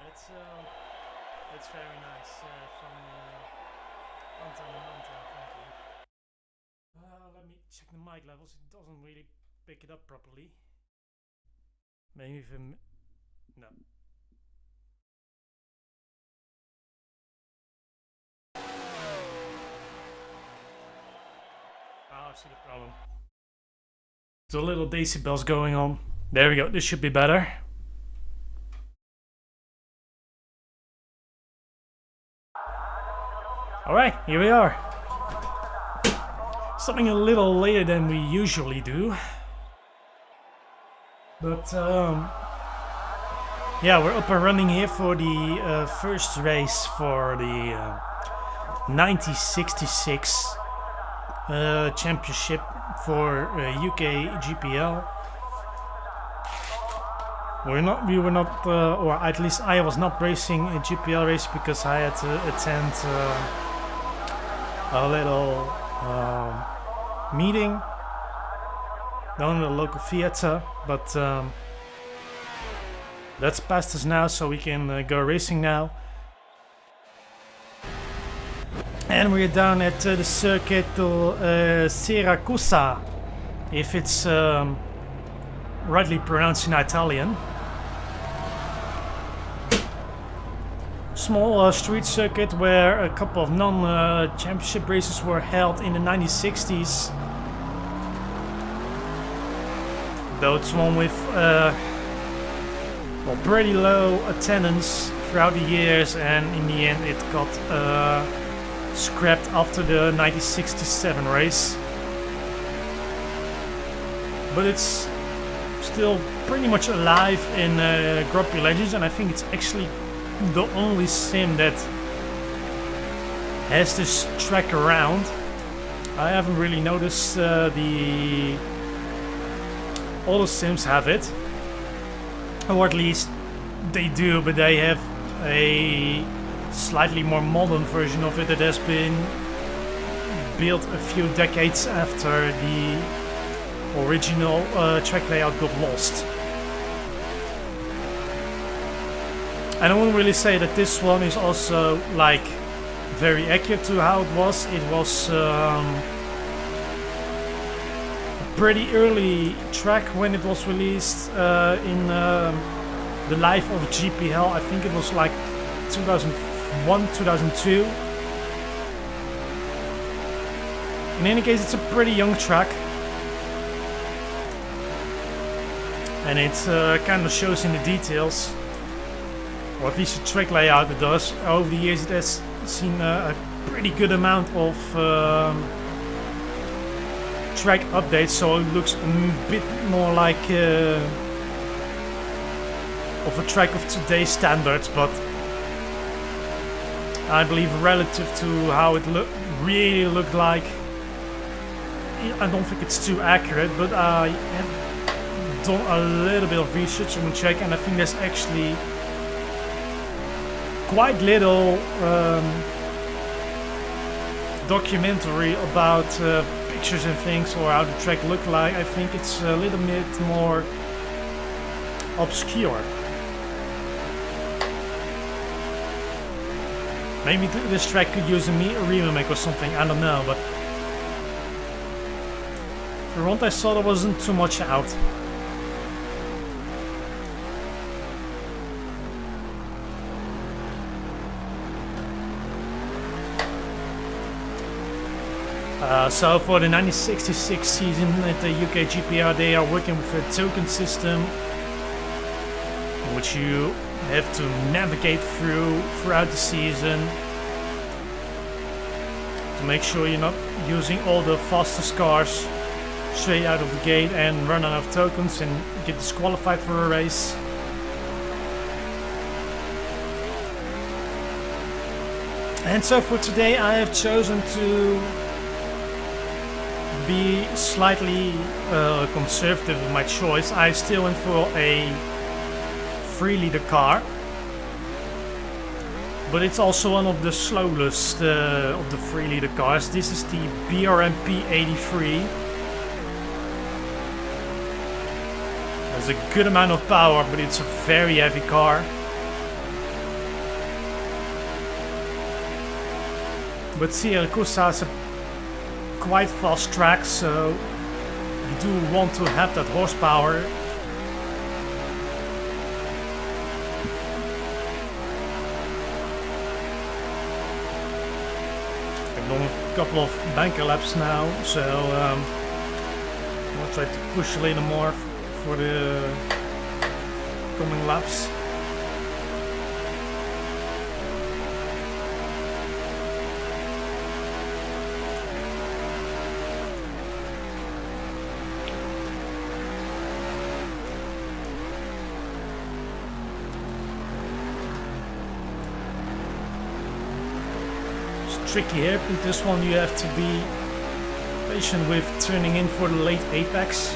That's very nice from Anta and Manta, thank you. Let me check the mic levels. It doesn't really pick it up properly. Maybe if no. I see the problem. There's a little decibels going on. There we go. This should be better. Alright, here we are. Something a little later than we usually do. But yeah, we're up and running here for the first race for the 1966 championship for UKGPL. We were not, or at least I was not racing a GPL race because I had to attend a little meeting down in the local theater, but that's past us now, so we can go racing now. And we're down at the circuit Syracuse, if it's rightly pronounced in Italian. Small street circuit where a couple of non-championship races were held in the 1960s. Though it's one with well, pretty low attendance throughout the years, and in the end it got scrapped after the 1967 race. But it's still pretty much alive in Grumpy Legends, and I think it's actually the only sim that has this track around. I haven't really noticed all the sims have it, or at least they do, but they have a slightly more modern version of it that has been built a few decades after the original track layout got lost. And I wouldn't really say that this one is also like very accurate to how it was. It was a pretty early track when it was released in the life of GPL. I think it was like 2001, 2002. In any case, it's a pretty young track. And it kind of shows in the details, or at least the track layout it does. Over the years it has seen a pretty good amount of track updates, so it looks a bit more like of a track of today's standards, but I believe relative to how it really looked like, I don't think it's too accurate, but I have done a little bit of research on the track, and I think there's actually quite little documentary about pictures and things, or how the track looked like. I think it's a little bit more obscure. Maybe this track could use a remake or something, I don't know, but for what I saw there wasn't too much out. So for the 1966 season at the UKGPL, they are working with a token system which you have to navigate throughout the season to make sure you're not using all the fastest cars straight out of the gate and run out of tokens and get disqualified for a race. And so for today I have chosen to be slightly conservative with my choice. I still went for a 3-liter car, but it's also one of the slowest of the 3-liter cars. This is the BRMP 83. Has a good amount of power, but it's a very heavy car. But Syracuse has a quite fast track, so you do want to have that horsepower. I've done a couple of banker laps now, so I'll try to push a little more for the coming laps. Tricky here, but this one you have to be patient with turning in for the late apex,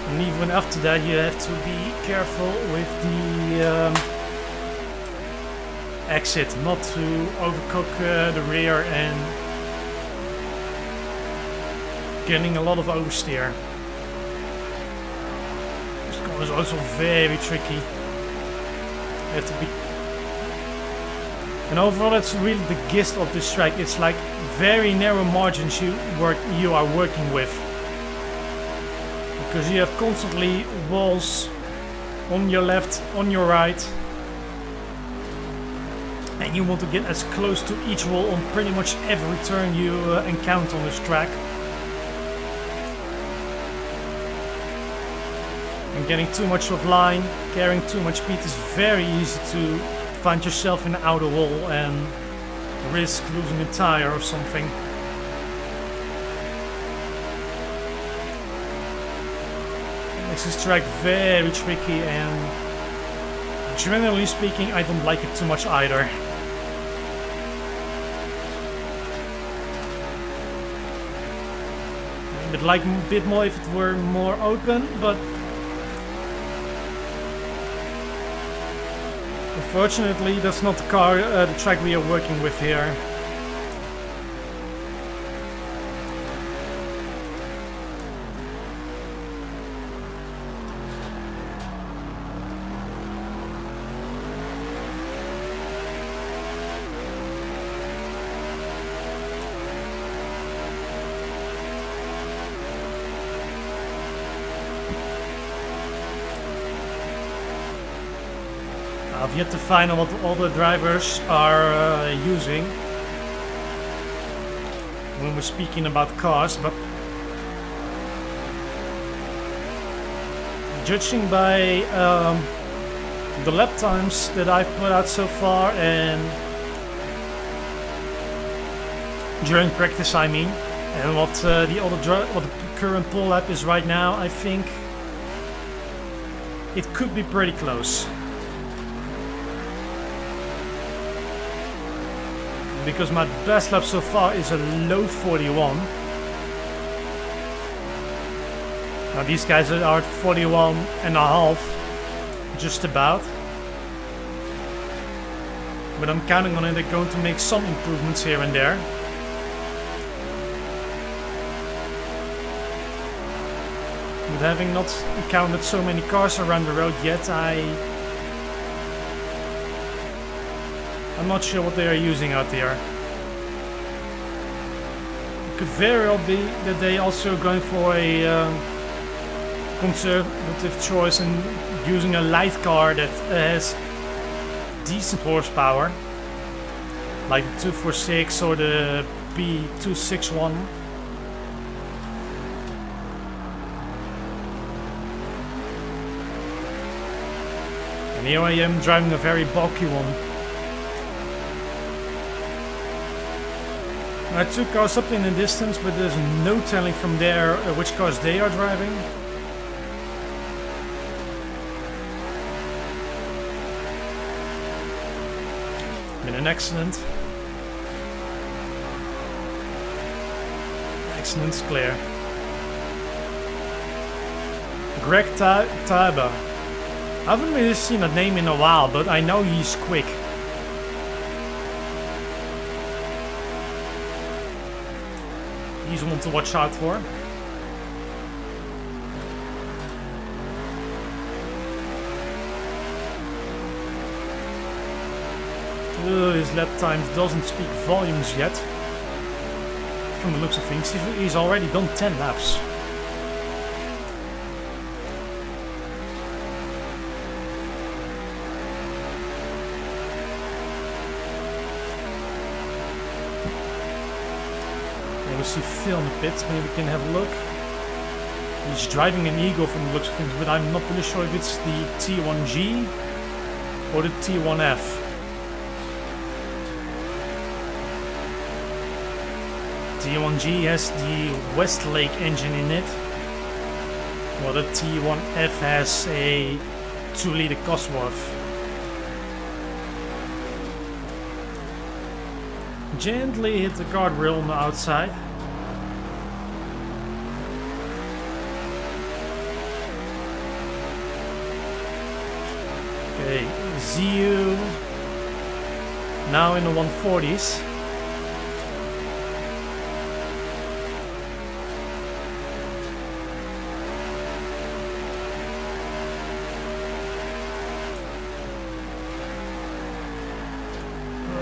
and even after that you have to be careful with the exit, not to overcook the rear and getting a lot of oversteer. This car is also very tricky. You have to be. And overall, that's really the gist of this track. It's like very narrow margins you are working with, because you have constantly walls on your left, on your right, and you want to get as close to each wall on pretty much every turn you encounter on this track. And getting too much offline, carrying too much speed is very easy to find yourself in the outer wall and risk losing a tire or something. It makes this track very tricky, and generally speaking I don't like it too much either. I would like a bit more if it were more open, but unfortunately, that's not the track we are working with here. I've yet to find out what all the drivers are using when we're speaking about cars, but judging by the lap times that I've put out so far, and during practice I mean, and what the current pole lap is right now, I think it could be pretty close. Because my best lap so far is a low 41. Now these guys are at 41 and a half, just about. But I'm counting on it, they're going to make some improvements here and there. But having not encountered so many cars around the road yet, I'm not sure what they are using out there. It could very well be that they also going for a conservative choice and using a light car that has decent horsepower, like the 246 or the P261. And here I am driving a very bulky one. I took cars up in the distance, but there's no telling from there which cars they are driving. Been an accident. Accident's clear. Greg Taiba. I haven't really seen that name in a while, but I know he's quick. He's one to watch out for. His lap times doesn't speak volumes yet. From the looks of things, he's already done 10 laps. And we see Phil in the pits, maybe we can have a look. He's driving an Eagle from the looks of things, but I'm not really sure if it's the T1G or the T1F. T1G has the Westlake engine in it, while the T1F has a 2-liter Cosworth. Gently hit the guardrail on the outside. Okay, ZU now in the 140s.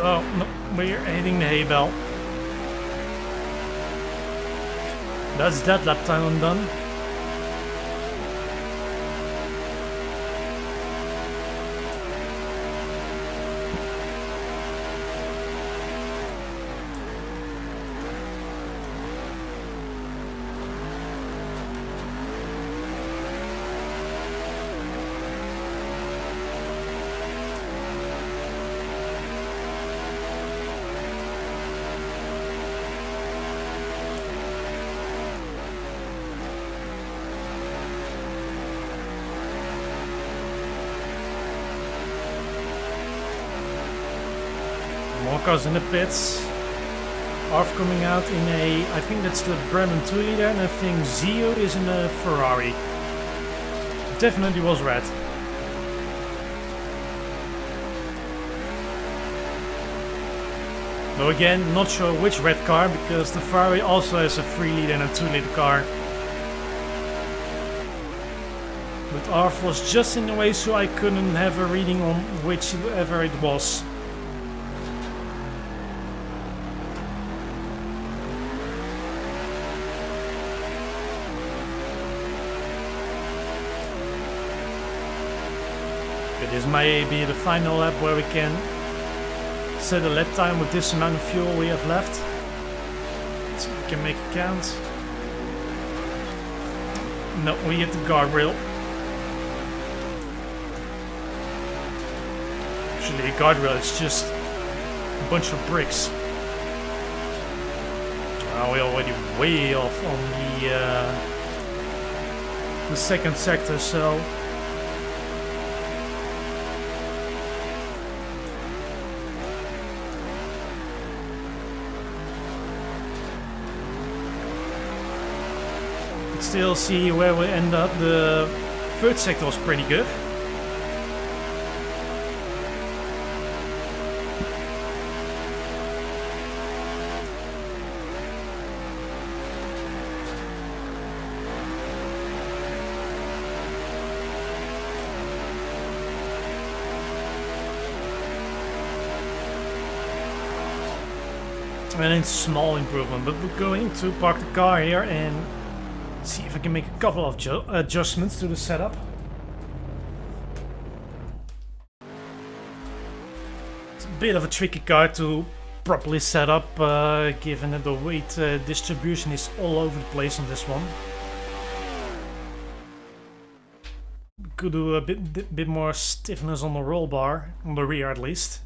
Oh, no, we're hitting the hay bell. That's that lap time undone. More cars in the pits. Arf coming out in a, I think that's the Bremen 2-liter, and I think Zio is in a Ferrari. Definitely was red. Though again, not sure which red car, because the Ferrari also has a 3-liter and a 2-liter car. But Arf was just in the way, so I couldn't have a reading on whichever it was. This may be the final lap where we can set a lap time with this amount of fuel we have left. So we can make it count. No, we hit the guardrail. Actually, a guardrail is just a bunch of bricks. We're already way off on the second sector, so still see where we end up. The third sector was pretty good. And it's a small improvement, but we're going to park the car here and see if I can make a couple of adjustments to the setup. It's a bit of a tricky car to properly set up, given that the weight distribution is all over the place on this one. We could do a bit more stiffness on the roll bar, on the rear at least.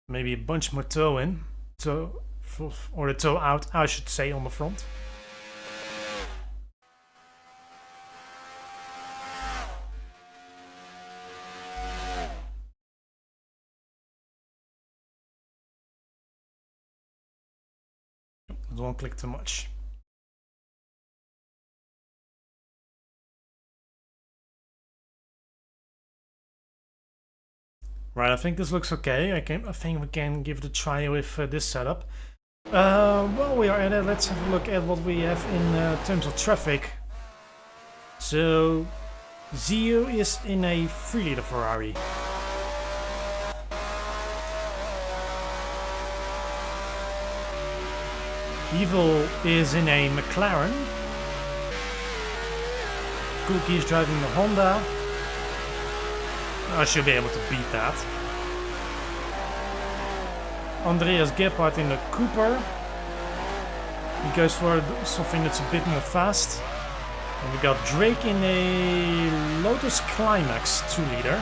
Maybe a bunch more toe in, or the toe out, I should say, on the front. Don't click too much. Right, I think this looks okay. I think we can give it a try with this setup. Well, we are at it. Let's have a look at what we have in terms of traffic. So, Zio is in a 3-liter Ferrari. Evil is in a McLaren. Cookie is driving the Honda. I should be able to beat that. Andreas Gebhardt in the Cooper. He goes for something that's a bit more fast. And we got Drake in a Lotus Climax 2-liter.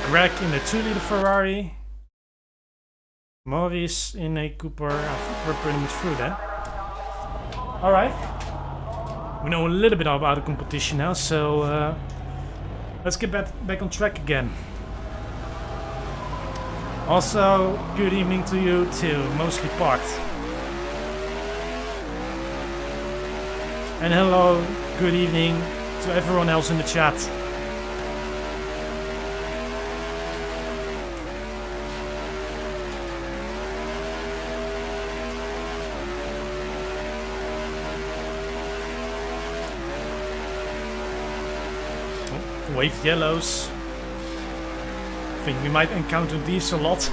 Greg in the 2-liter Ferrari. Maurice in a Cooper. I think we're pretty much through then. Alright. We know a little bit about the competition now, so let's get back on track again. Also, good evening to you too, mostly parked. And hello, good evening to everyone else in the chat. Wave yellows. I think we might encounter these a lot.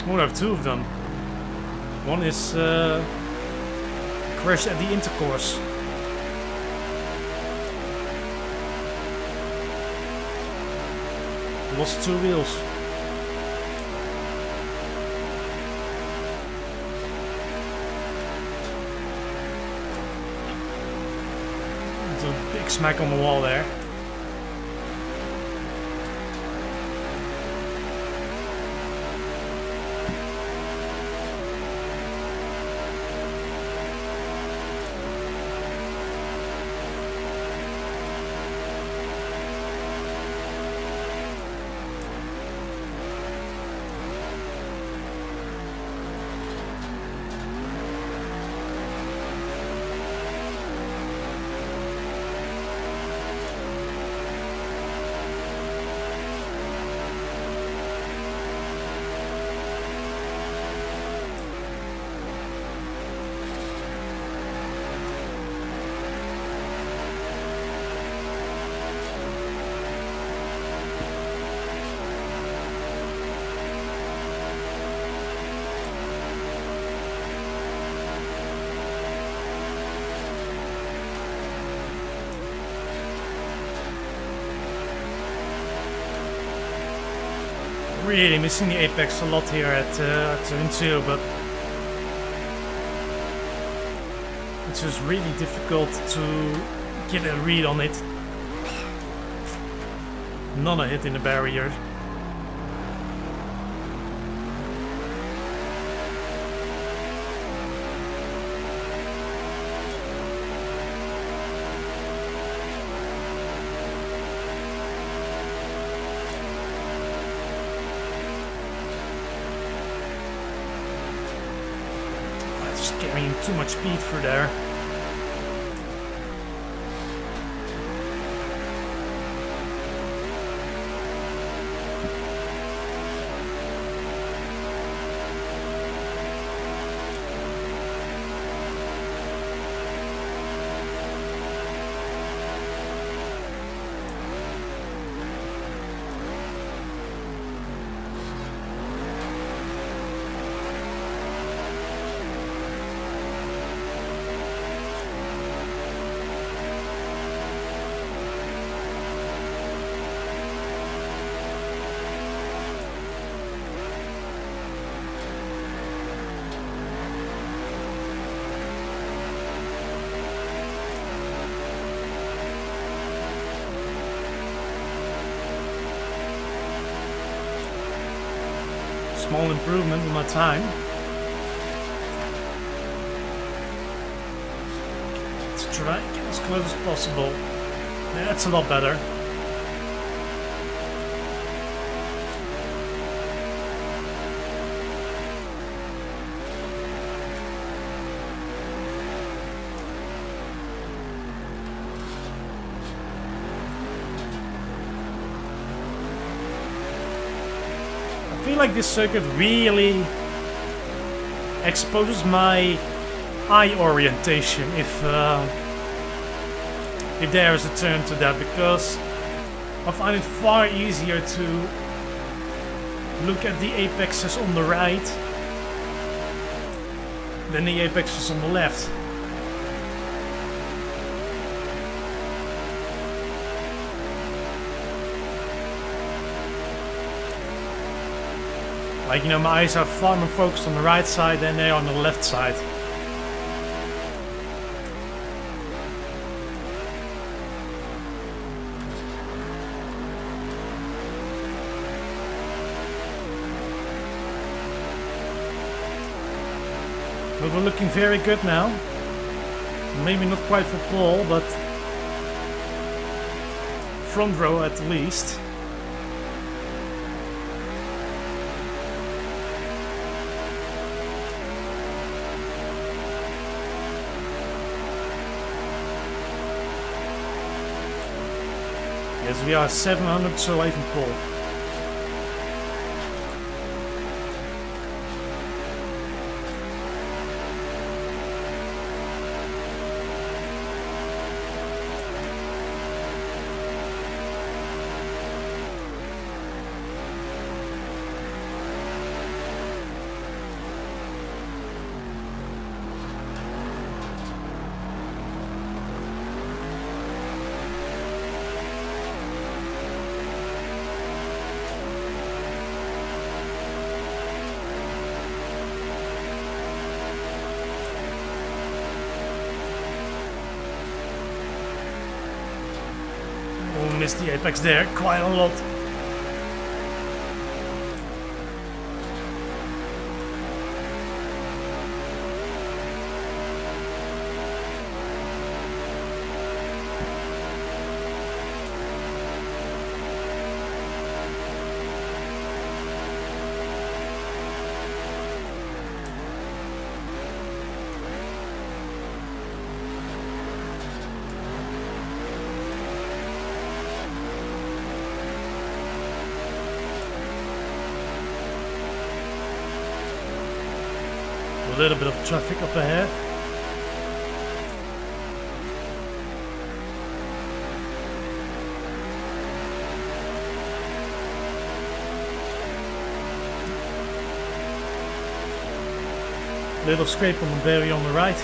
We'll have two of them. One is crashed at the intercourse. Lost 2 wheels. Big smack on the wall there. Really missing the apex a lot here at turn 2, but it's just really difficult to get a read on it. Not a hit in the barrier. Carrying too much speed through there. Small improvement in my time. Let's try and get as close as possible. Yeah, that's a lot better. I feel like this circuit really exposes my eye orientation if there is a term to that, because I find it far easier to look at the apexes on the right than the apexes on the left. Like, you know, my eyes are far more focused on the right side than they are on the left side. But we're looking very good now. Maybe not quite for pole, but front row at least. Yes, we are 700, so even pole. Missed the apex there quite a lot. A little bit of traffic up ahead. Little scrape on the berry on the right.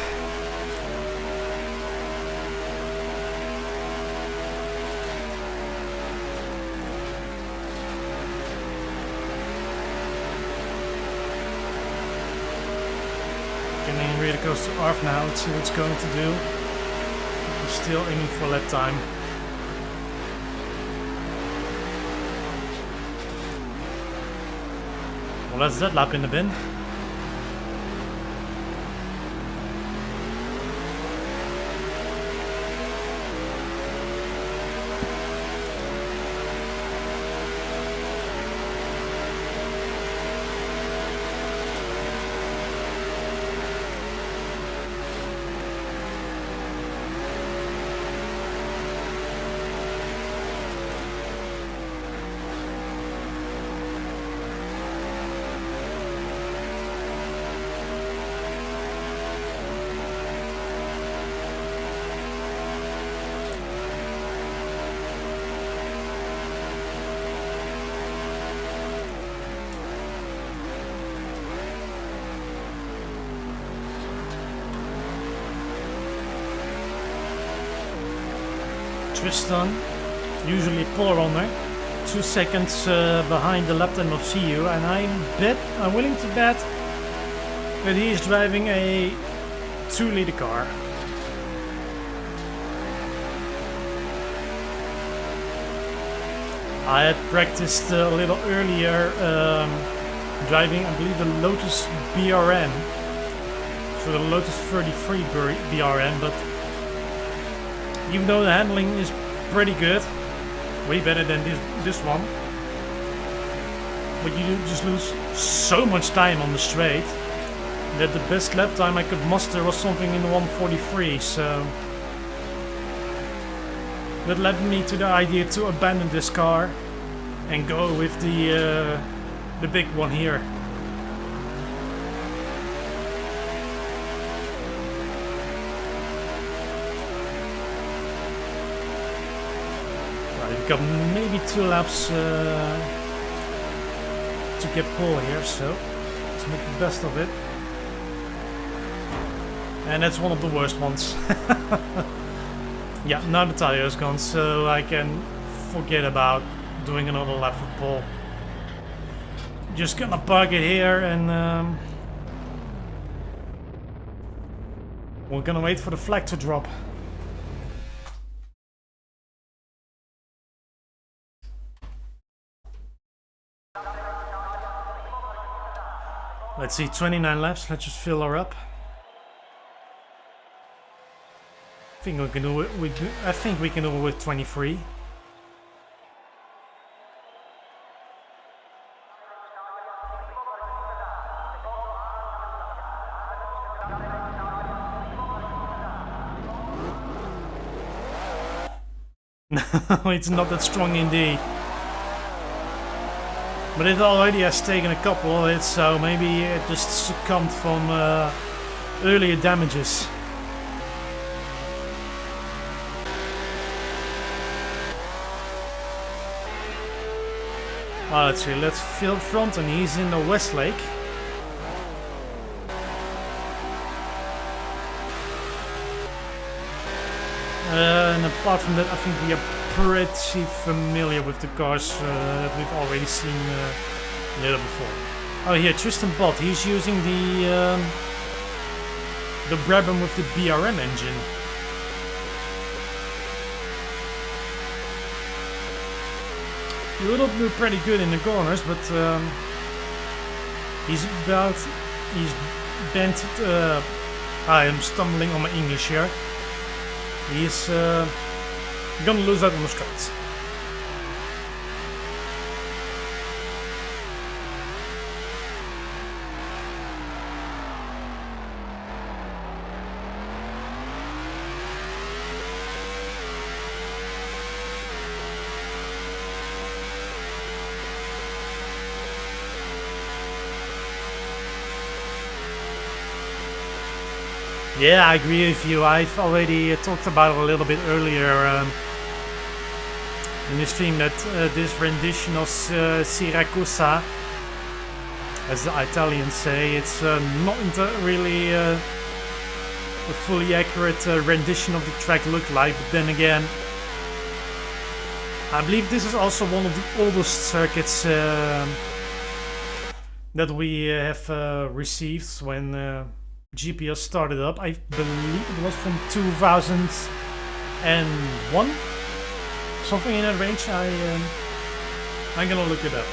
Really goes to Arf now. Let's see what it's going to do. We're still aiming for lap time. Well, that's that lap in the bin. Tristan, usually polar runner, 2 seconds behind the lap time of CU, and I'm willing to bet that he is driving a 2-liter car. I had practiced a little earlier driving, I believe, the Lotus BRM, so the Lotus 33 BRM, but even though the handling is pretty good, way better than this one, but you just lose so much time on the straight that the best lap time I could muster was something in the 1:43. So that led me to the idea to abandon this car and go with the big one here. We've got maybe 2 laps to get pole here, so let's make the best of it. And that's one of the worst ones. Yeah, now the tire is gone, so I can forget about doing another lap for pole. Just gonna park it here and we're gonna wait for the flag to drop. Let's see, 29 laps. Let's just fill her up. I think we can do it. I think we can do it with 23. No, it's not that strong indeed. But it already has taken a couple of hits, so maybe it just succumbed from earlier damages. Let's see, let's fill front, and he's in the Westlake. And apart from that, I think we are pretty familiar with the cars that we've already seen later before. Oh, here, Tristan Bott, he's using the Brabham with the BRM engine. He will do pretty good in the corners, but he's bent. I am stumbling on my English here. He's gonna lose out on the straights. Yeah, I agree with you. I've already talked about it a little bit earlier in the stream that this rendition of Syracuse, as the Italians say, it's not really a fully accurate rendition of the track look like. But then again, I believe this is also one of the oldest circuits that we have received when GPL started up. I believe it was from 2001, something in that range. I'm gonna look it up.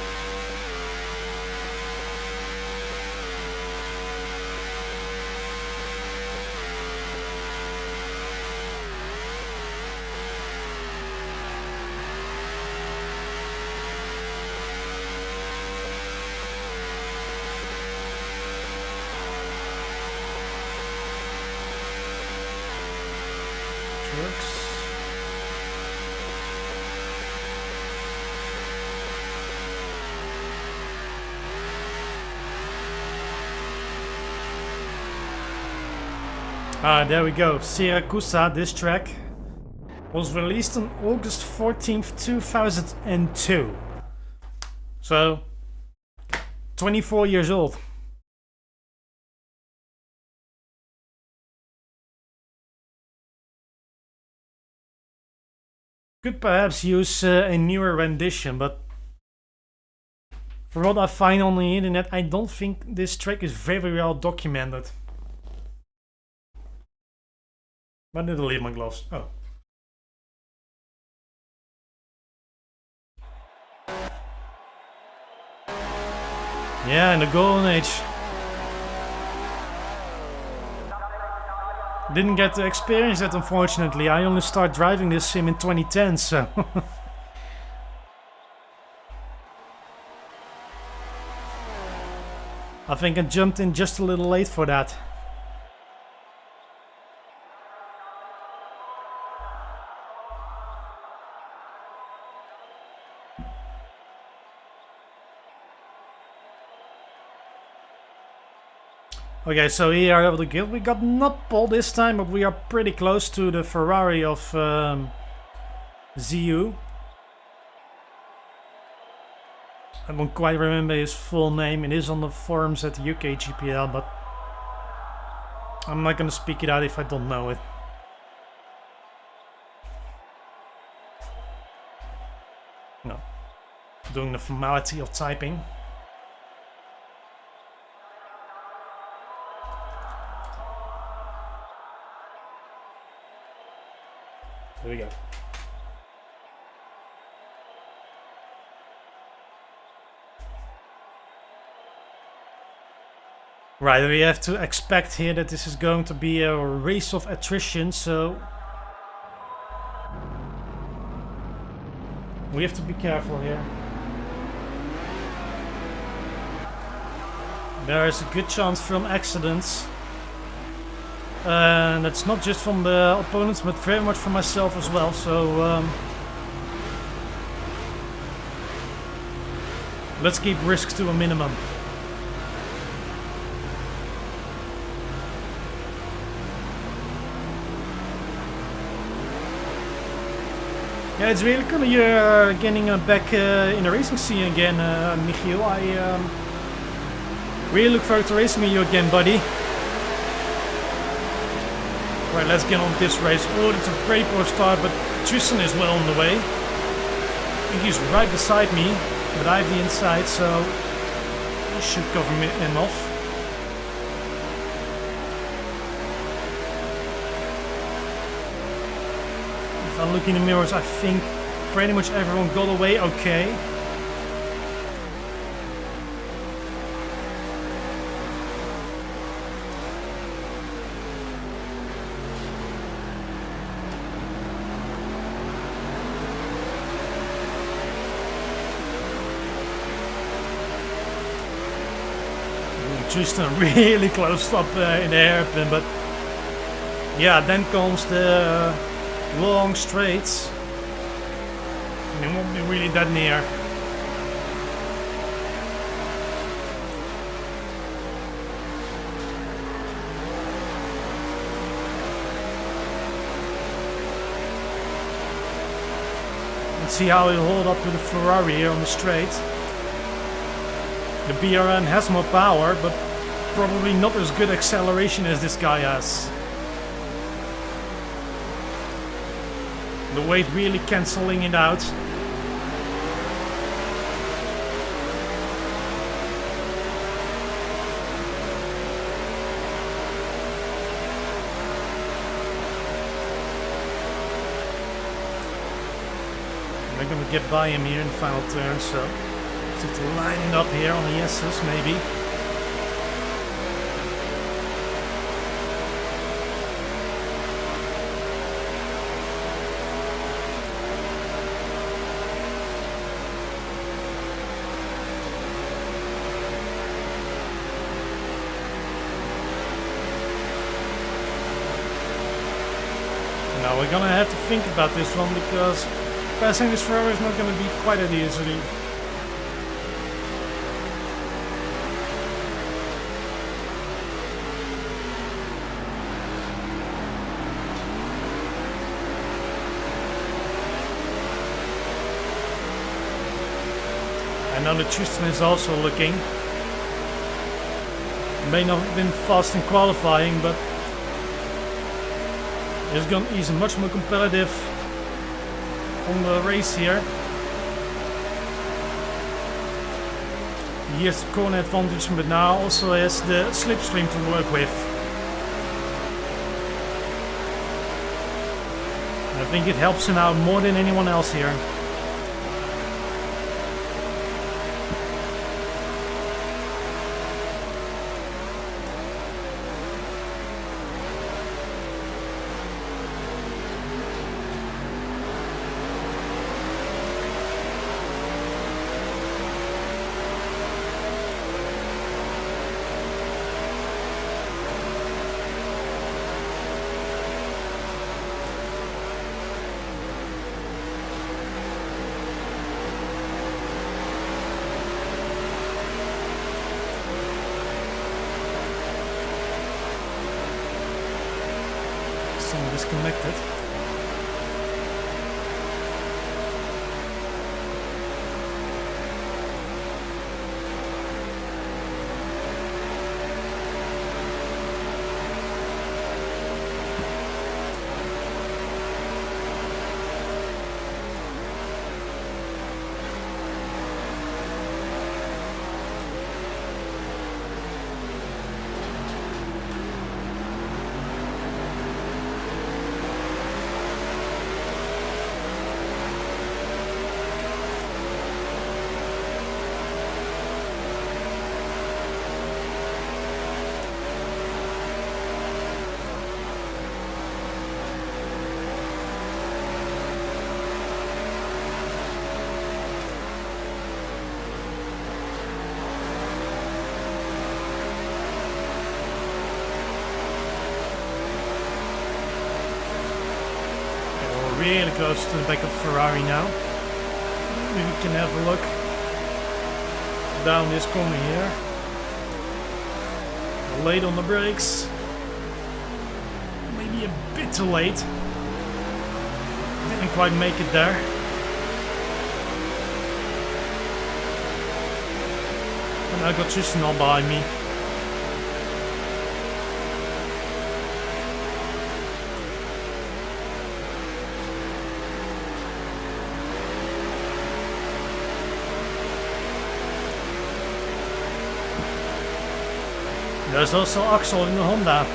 There we go. Syracuse, this track was released on August 14th, 2002. So, 24 years old. Could perhaps use a newer rendition, but from what I find on the internet, I don't think this track is very well documented. Where did I leave my gloves? Oh. Yeah, in the golden age. Didn't get to experience that, unfortunately. I only started driving this sim in 2010, so... I think I jumped in just a little late for that. Okay, so here are the guild. We got not pole this time, but we are pretty close to the Ferrari of ZU. I don't quite remember his full name. It is on the forums at the UKGPL, but I'm not gonna speak it out if I don't know it. No. Doing the formality of typing. There we go. Right, we have to expect here that this is going to be a race of attrition, so we have to be careful here. There is a good chance from accidents. And it's not just from the opponents, but very much from myself as well, so let's keep risks to a minimum. Yeah, it's really cool you're getting back in the racing scene again, Michiel. I really look forward to racing with you again, buddy. Right, let's get on with this race. Oh, it's a very poor start, but Tristan is well on the way. I think he's right beside me, but I have the inside, so I should cover him off. If I look in the mirrors, I think pretty much everyone got away okay. Tristan really close up in the hairpin, but yeah, then comes the long straights, and it won't be really that near. Let's see how he'll hold up to the Ferrari here on the straight. The BRN has more power, but probably not as good acceleration as this guy has. The weight really cancelling it out. I'm not gonna get by him here in the final turn, so just to line it up here on the S's maybe. Now we're gonna have to think about this one, because passing this Ferrari is not gonna be quite as easily. I know that Tristan is also looking. May not have been fast in qualifying, but he's much more competitive on the race here. He has the corner advantage, but now also has the slipstream to work with. I think it helps him out more than anyone else here. Disconnected. really close to the back of Ferrari now. Maybe we can have a look down this corner here. Late on the brakes. Maybe a bit too late. Didn't quite make it there. And I got Tristan behind me. There's also Axel in the Honda.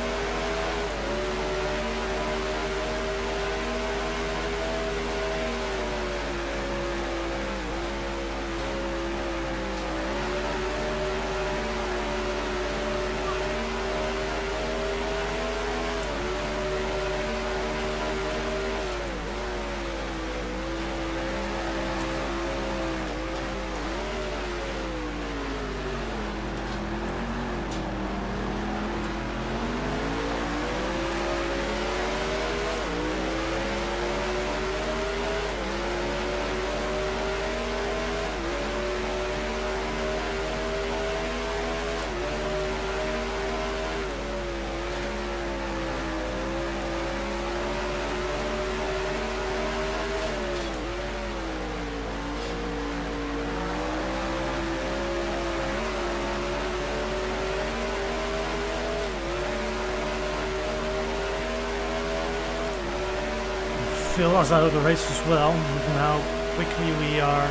Phil us out of the race as well, given how quickly we are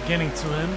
getting to him.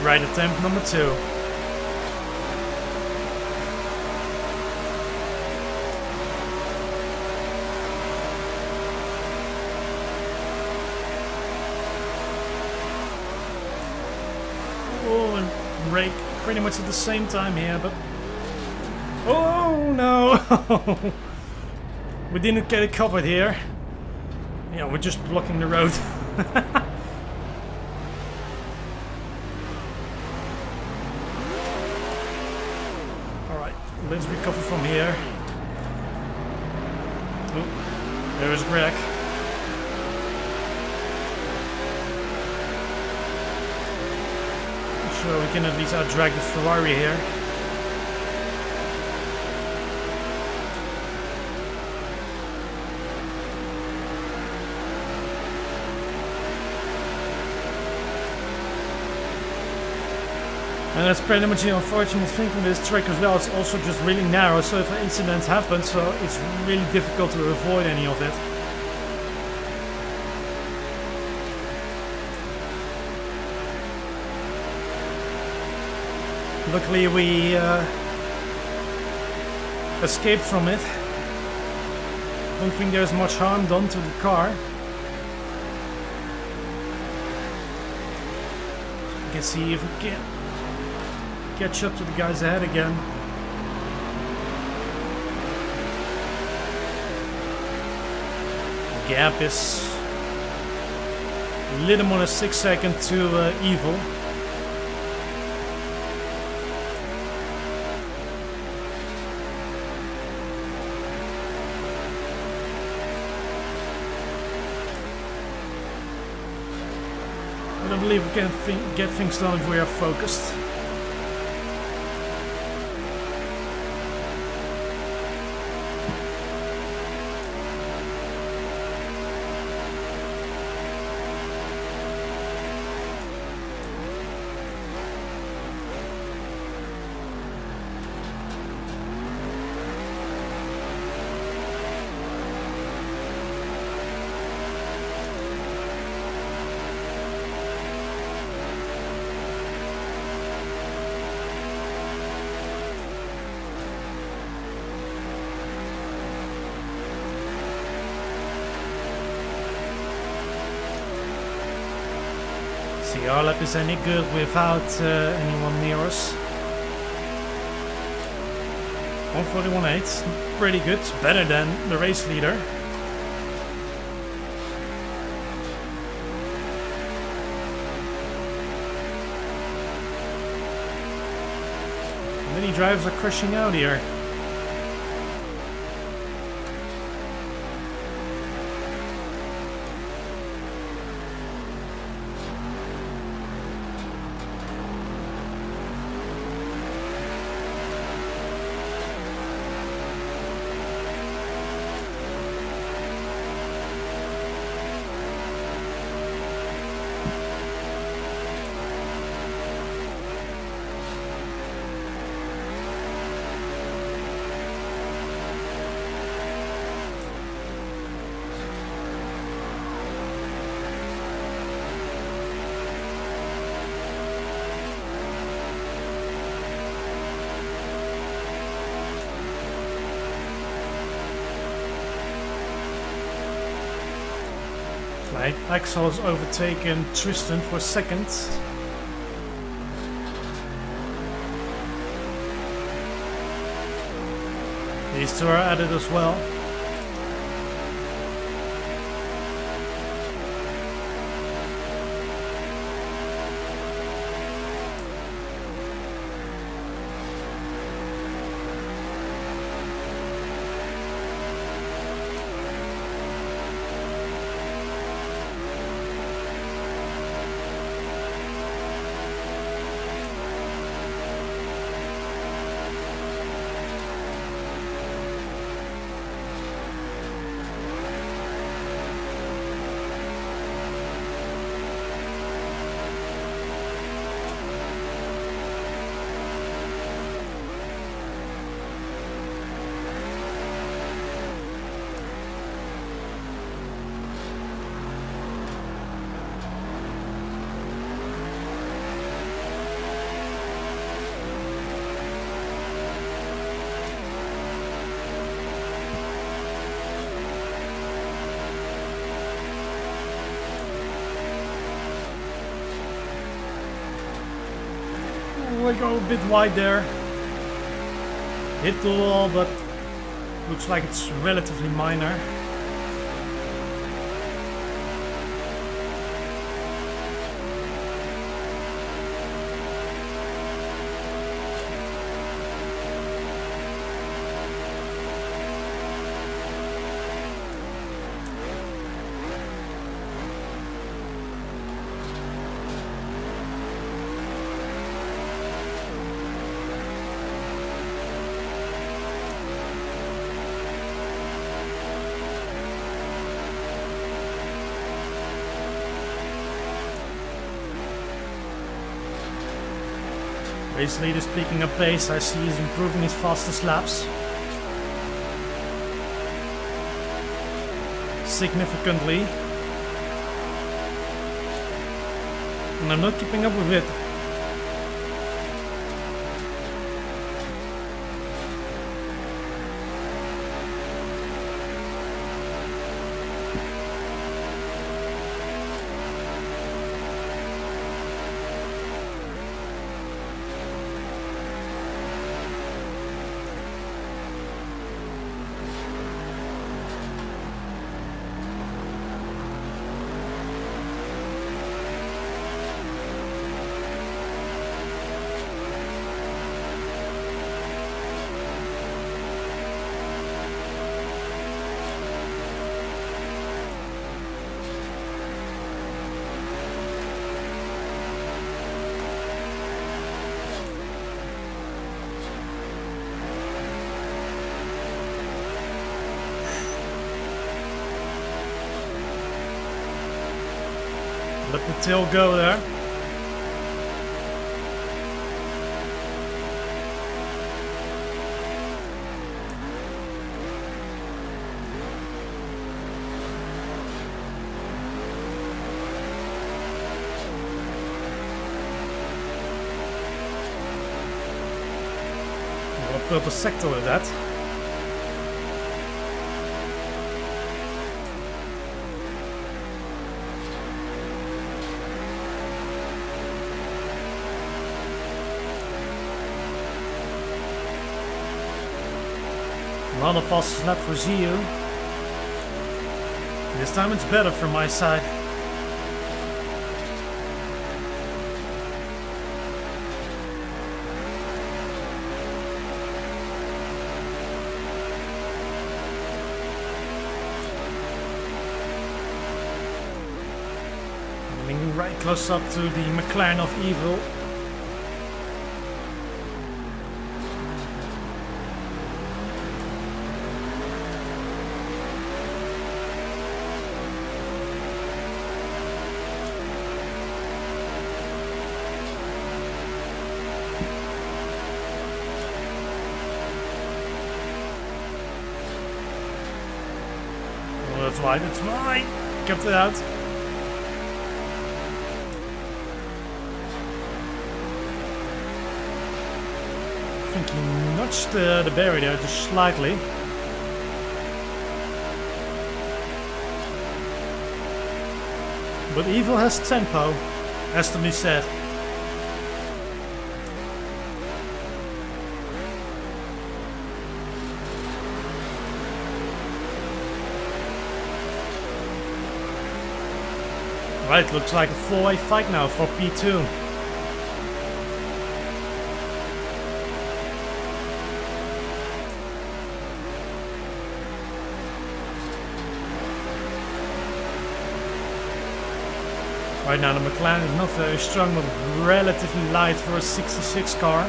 Right attempt number 2. Oh, and brake pretty much at the same time here, but... Oh no! We didn't get it covered here. Yeah, we're just blocking the road. Let's recover from here. Oh, there's Greg. So we can at least out-drag the Ferrari here. And that's pretty much the unfortunate thing from this track as well. It's also just really narrow, so if an incident happens, so it's really difficult to avoid any of it. Luckily we escaped from it. Don't think there's much harm done to the car. You can see if we can catch up to the guys ahead again. The gap is little more than 6 seconds to evil. I don't believe we can get things done if we are focused. See, our lap is any good without anyone near us. 141.8, pretty good, better than the race leader. Many drivers are crashing out here. Like Axel has overtaken Tristan for second. These two are at it as well. I go a bit wide there. Hit the wall, but looks like it's relatively minor. Race leader's picking up pace. I see he's improving his fastest laps significantly, and I'm not keeping up with it. Let the tail go there. We'll build a sector with that. Another fast lap for ZU. This time it's better from my side. Coming right close up to the McLaren of Evil. That's why. Kept it out. I think he notched the barrier just slightly. But Evil has tempo, has to be said. Right, looks like a 4-way fight now for P2. Right now the McLaren is not very strong, but relatively light for a 66 car.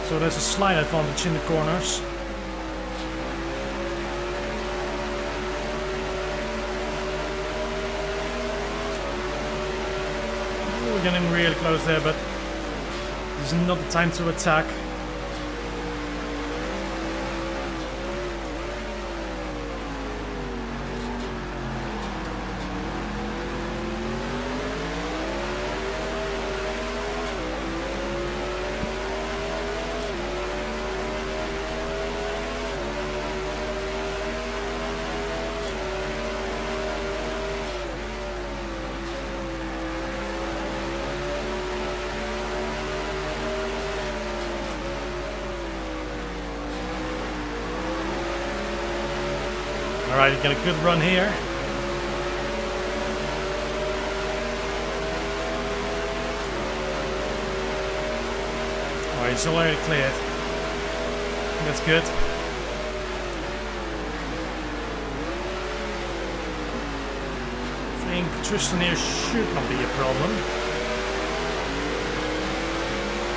So there's a slight advantage in the corners. Getting really close there, but this is not the time to attack. Alright, he's got a good run here. Alright, he's already cleared. That's good. I think Tristan here should not be a problem.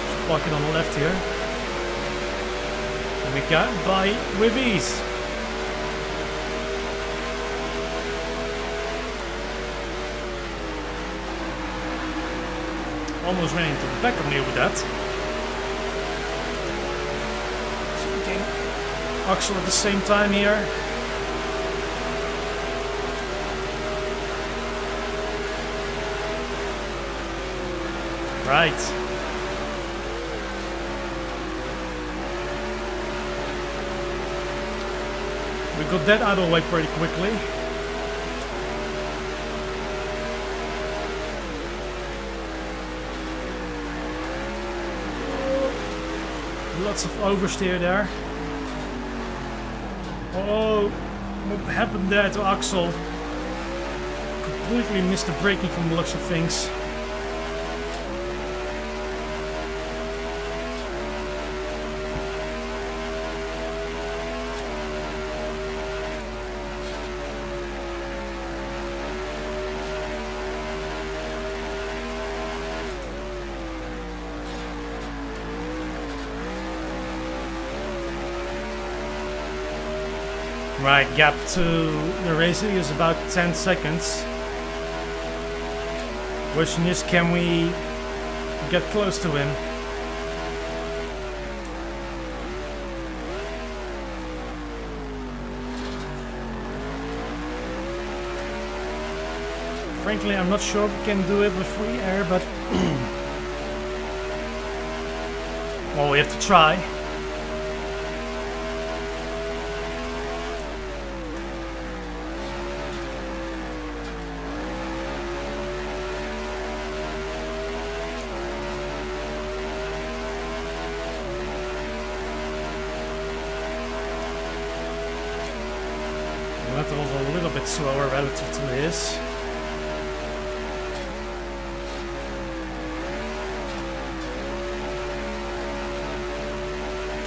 Just block it on the left here. And we got by with ease. Almost ran into the back of me with that. Speaking Axel at the same time here. Right. We got that out of the way pretty quickly. Lots of oversteer there. Oh, what happened there to Axel? Completely missed the braking from the looks of things. Right, gap to the racer is about 10 seconds. Question is, can we get close to him? Frankly, I'm not sure if we can do it with free air, but well, we have to try. That was a little bit slower relative to his.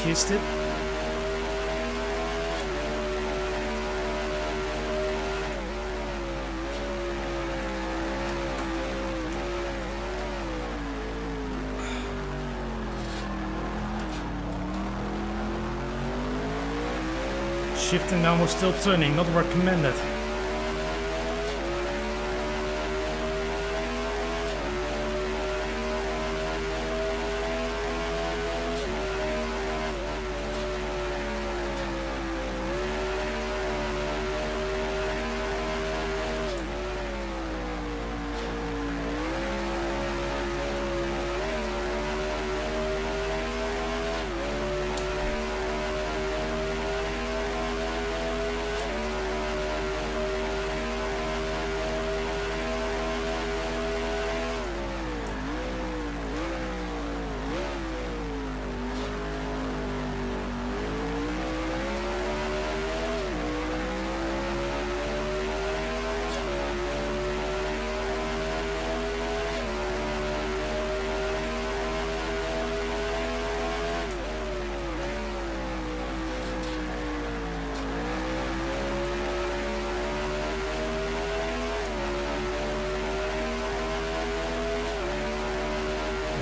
Kissed it. Shifting down was still turning, not recommended.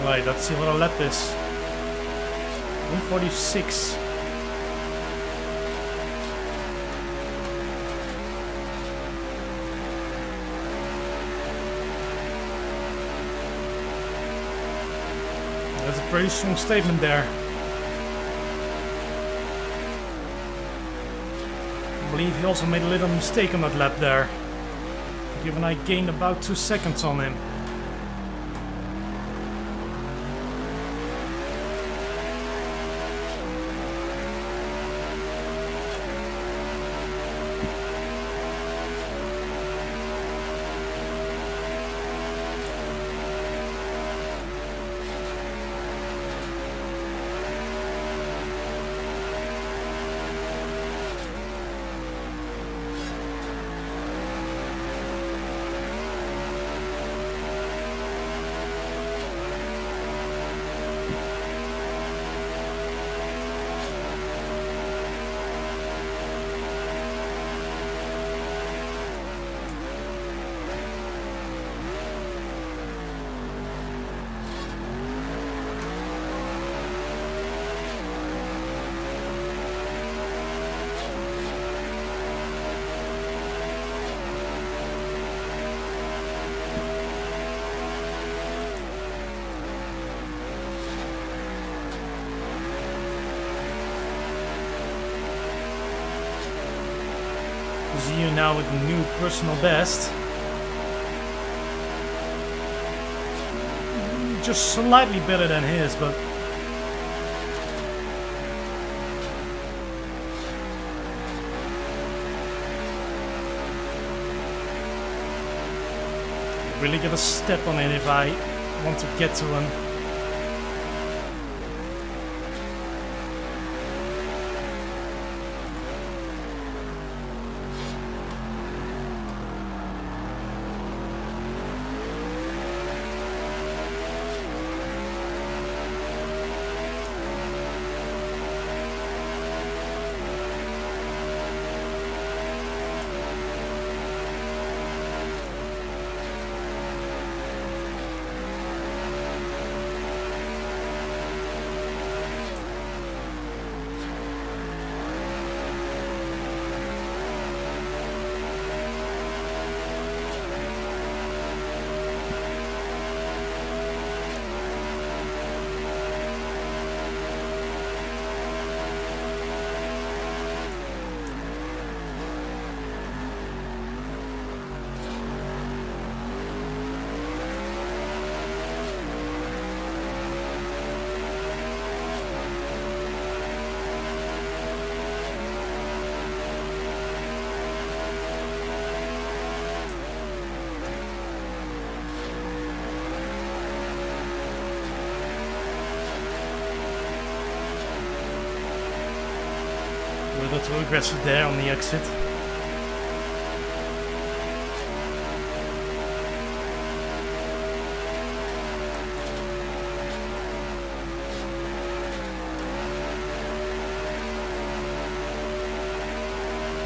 Right, let's see what our lap is. 146. That's a pretty strong statement there. I believe he also made a little mistake on that lap there, given I gained about 2 seconds on him. Zio now with the new personal best. Just slightly better than his, but really gotta step on it if I want to get to him. little too aggressive there on the exit.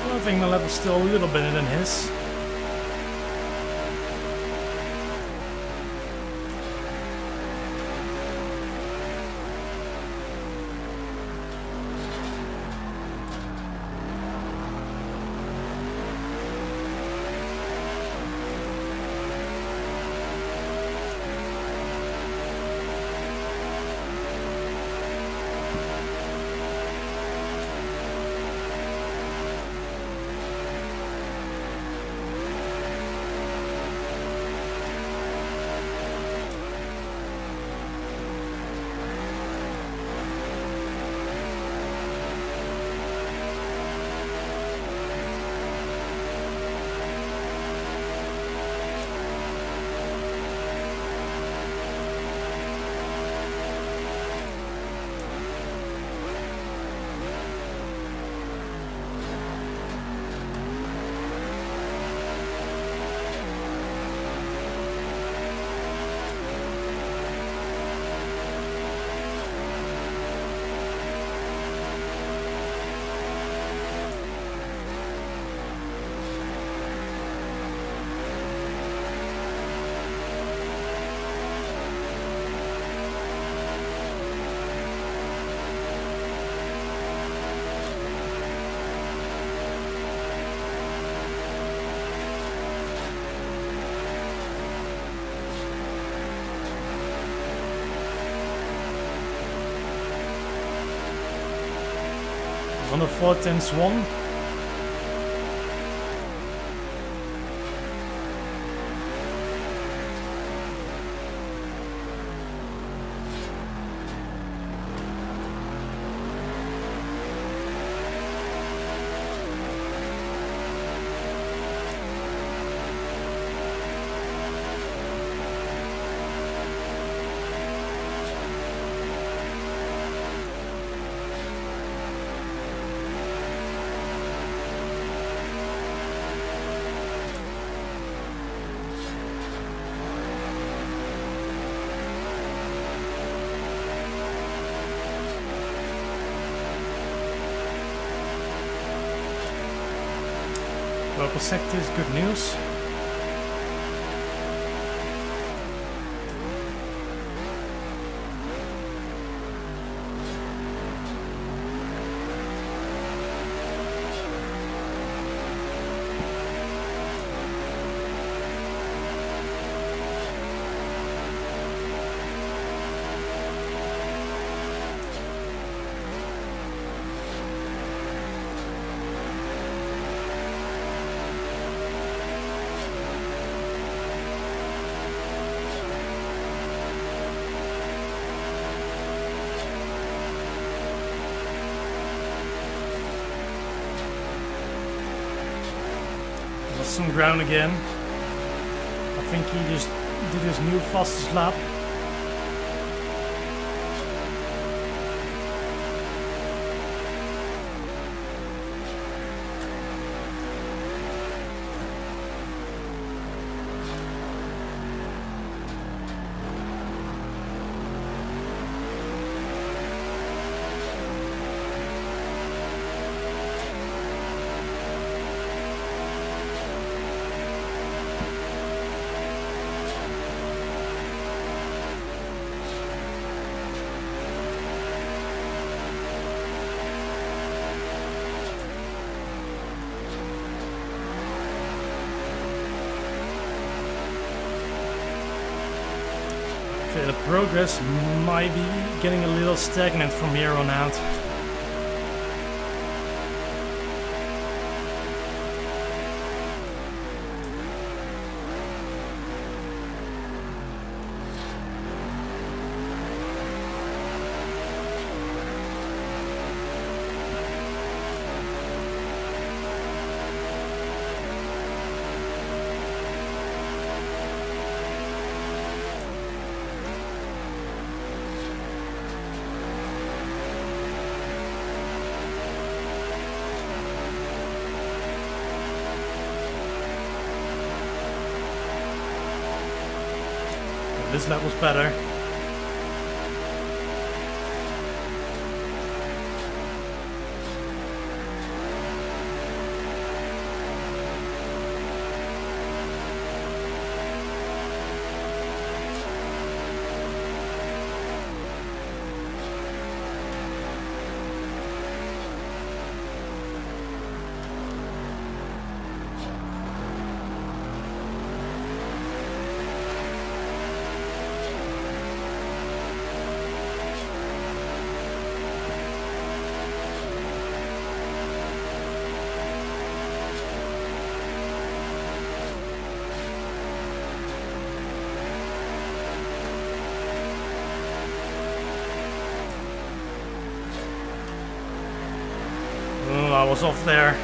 I think my level's still a little better than his. On the 410 Swan. Purple sector is good news. Some ground again. I think he just did his new fastest lap. The progress might be getting a little stagnant from here on out. previous lap was better. Oh, I was off there.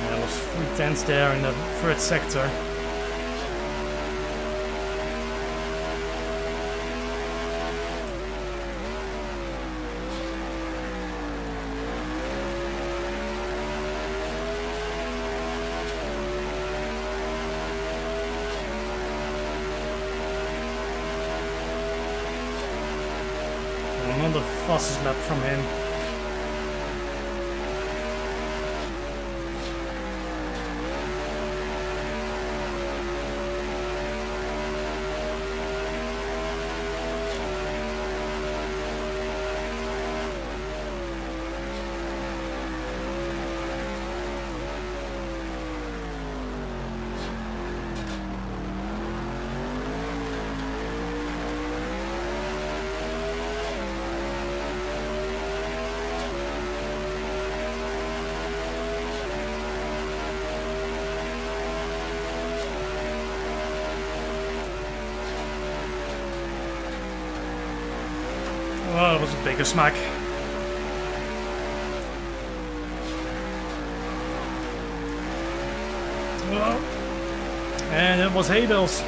There was 3/10 there in the third sector. Another fastest lap from him. Oh, that was a bigger smack. Oh. And it was hay bales.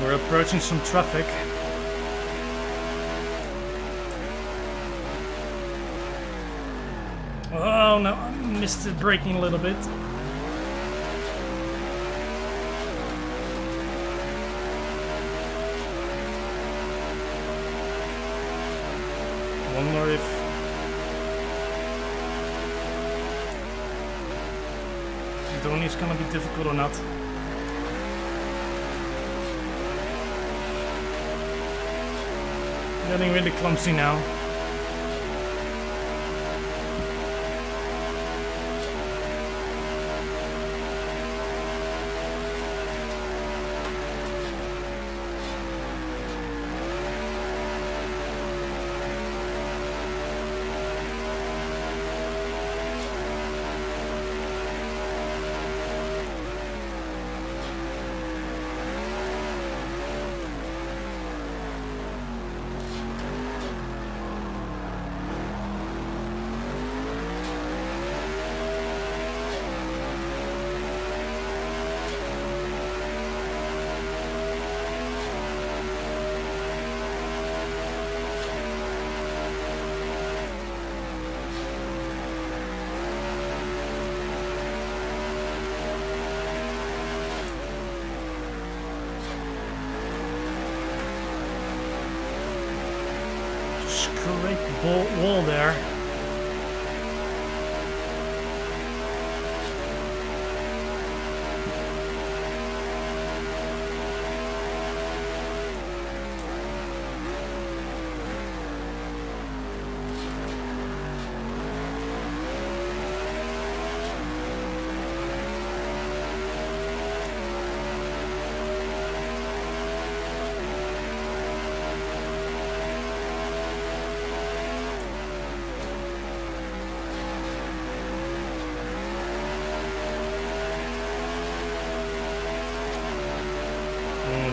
We're approaching some traffic. Oh no, I missed it braking a little bit. Wonder if Donnie's gonna be difficult or not. Getting really clumsy now. wall there.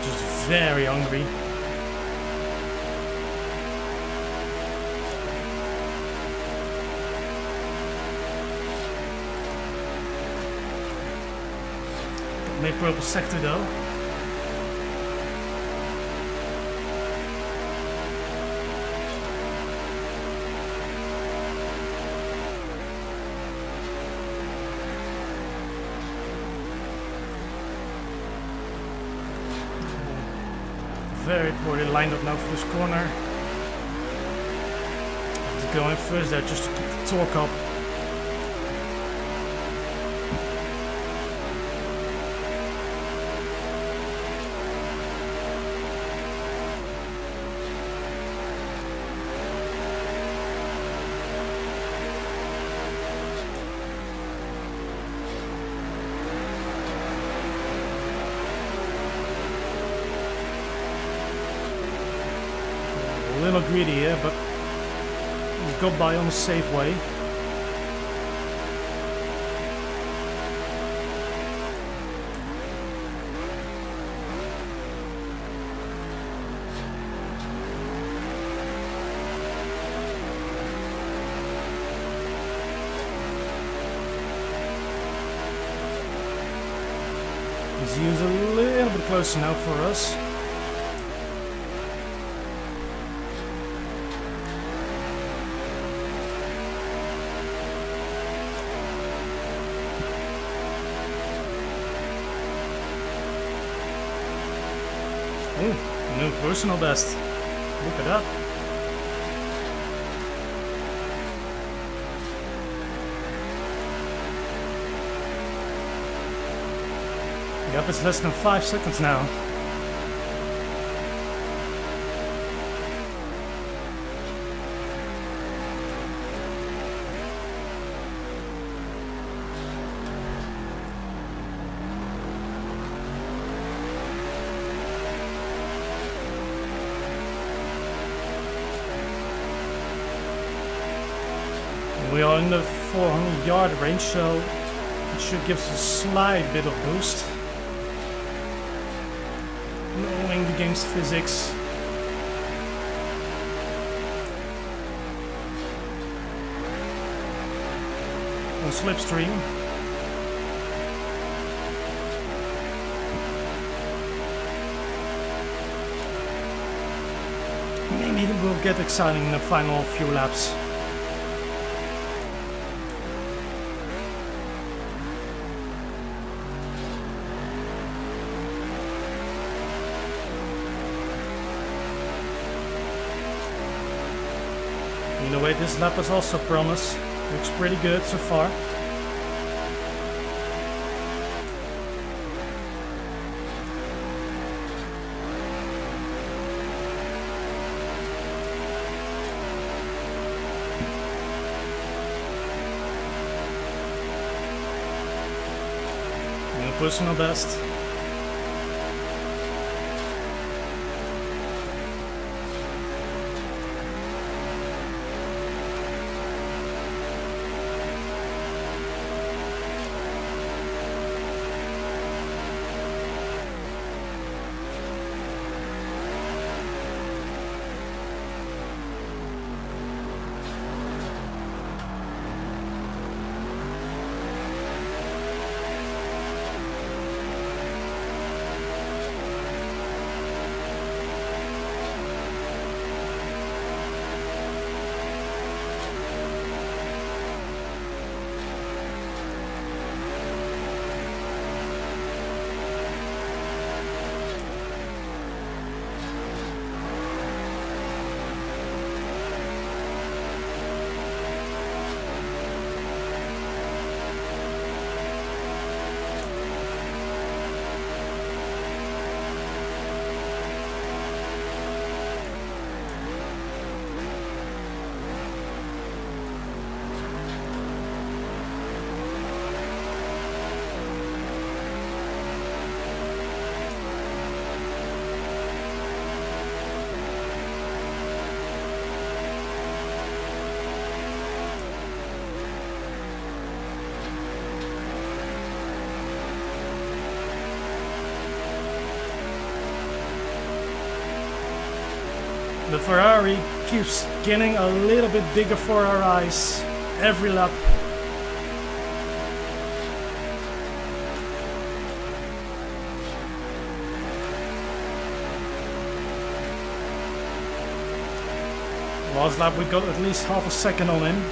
Just very hungry. Got my purple sector though. Very poorly lined up now for this corner. Have to go in first there just to keep the torque up. A little greedy here, but we got by on a safe way. This is a little bit closer now for us. Ooh, new personal best. Look at that. Yep, it's less than 5 seconds now. We are in the 400 yard range, so it should give us a slight bit of boost. Knowing the game's physics. On slipstream. Maybe it will get exciting in the final few laps. In a way, this lap has also promise. Looks pretty good so far. New personal best. The Ferrari keeps getting a little bit bigger for our eyes every lap. Last lap we got at least half a second on him.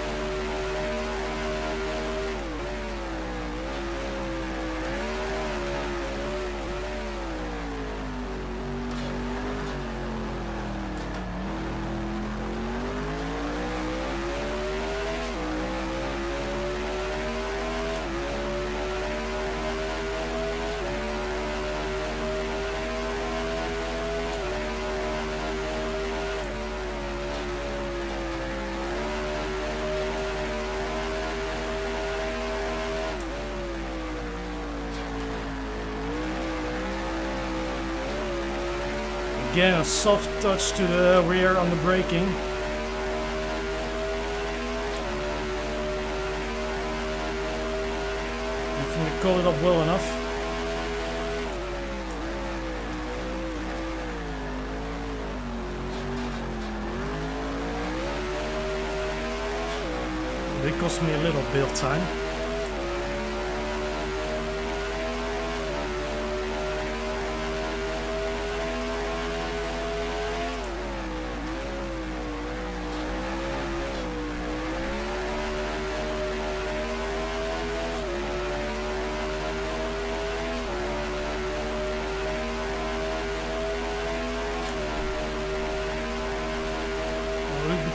Again, a soft touch to the rear on the braking. I think we caught it up well enough. It cost me a little bit of time.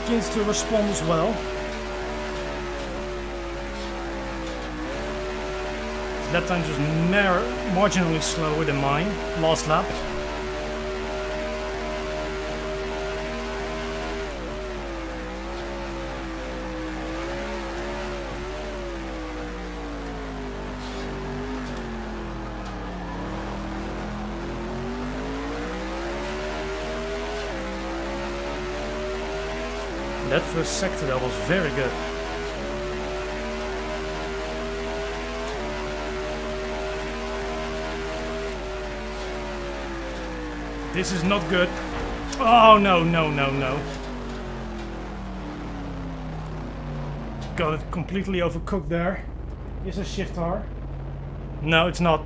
Begins to respond as well. His lap time just marginally slower than mine last lap. That first sector that was very good. This is not good. Oh no, no, no, no. Got it completely overcooked there. Is a shift R? No, it's not.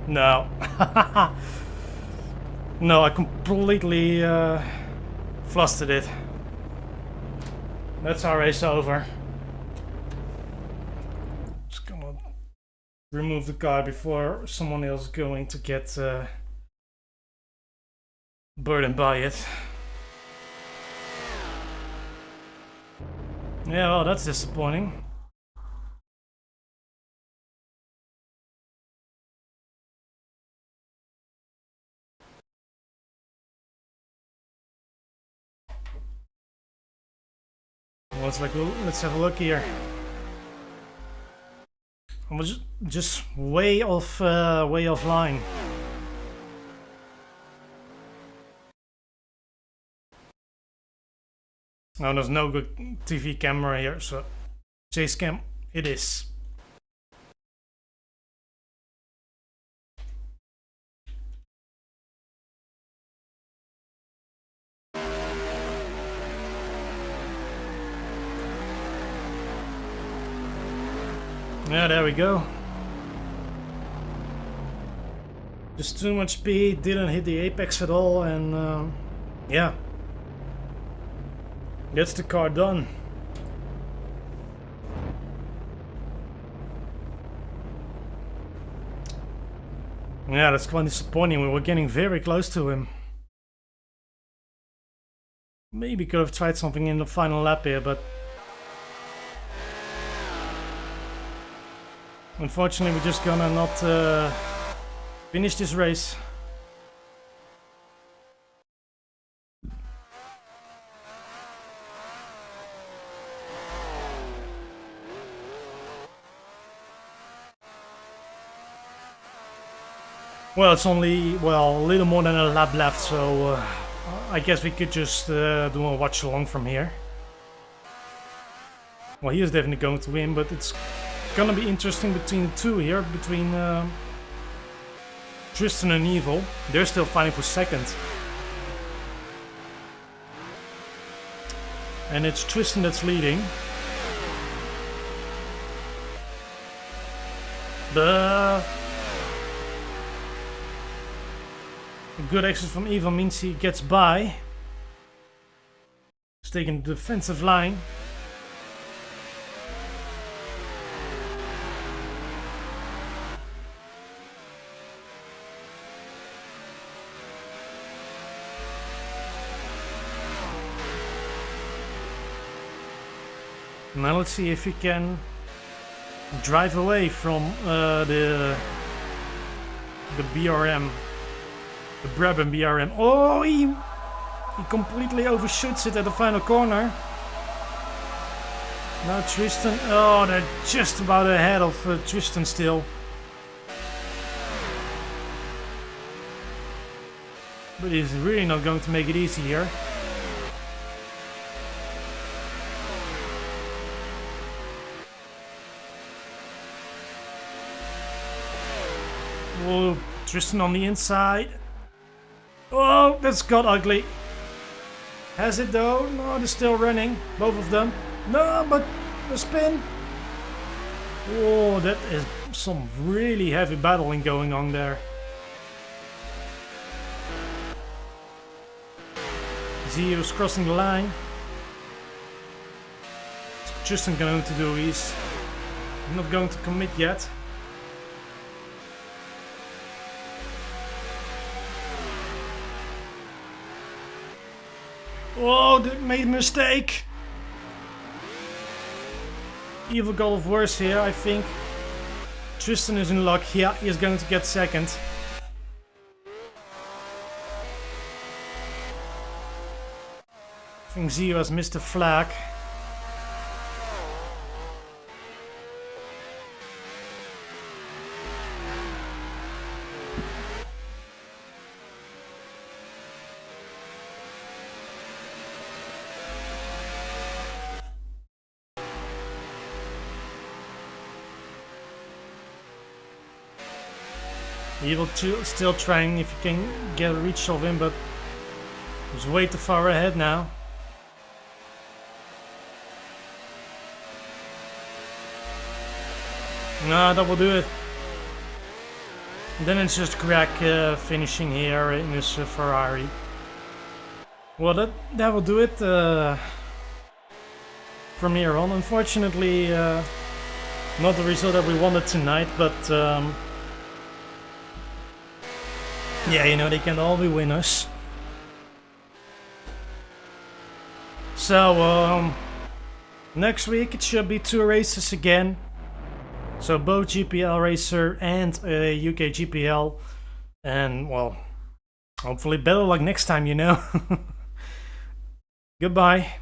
No. No, I completely flustered it. That's our race over. Just gonna remove the car before someone else is going to get burdened by it. Yeah, well, that's disappointing. Well, it's like, let's have a look here. I was just way offline. Oh, there's no good TV camera here, so chase cam it is. Yeah, there we go. Just too much speed, didn't hit the apex at all, and yeah. Gets the car done. Yeah, that's quite disappointing. We were getting very close to him. Maybe could have tried something in the final lap here, but unfortunately we're just gonna not finish this race. Well, it's only, well, a little more than a lap left, so I guess we could just do a watch along from here. Well, he is definitely going to win, but it's gonna be interesting between the two here, between Tristan and Evil. They're still fighting for second. And it's Tristan that's leading. A good exit from Ivan means he gets by. He's taking the defensive line. Now let's see if he can drive away from the BRM, the Brabham BRM. Oh, he completely overshoots it at the final corner. Now Tristan, oh, they're just about ahead of Tristan still. But he's really not going to make it easy here. Oh, Tristan on the inside. Oh, that's got ugly. Has it though? No, they're still running, both of them. No, but the spin. Oh, that is some really heavy battling going on there. Zio's crossing the line. What's Tristan going to do? He's not going to commit yet. Oh, they made a mistake. Evil goal of worse here, I think. Tristan is in luck. Yeah, he is going to get second. I think Zio has missed the flag. He will still trying if he can get a reach of him, but he's way too far ahead now. No, that will do it. And then it's just Greg finishing here in his Ferrari. Well, that will do it from here on. Unfortunately, not the result that we wanted tonight, but yeah, you know, they can all be winners. So, next week it should be 2 races again. So both GPLRACER and UKGPL. And, well, hopefully better luck next time, you know. Goodbye.